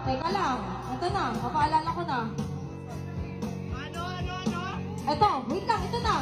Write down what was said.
Teka lang. Ito na. Papaalala ko na. Ano? Ito. Wait lang. Ito na.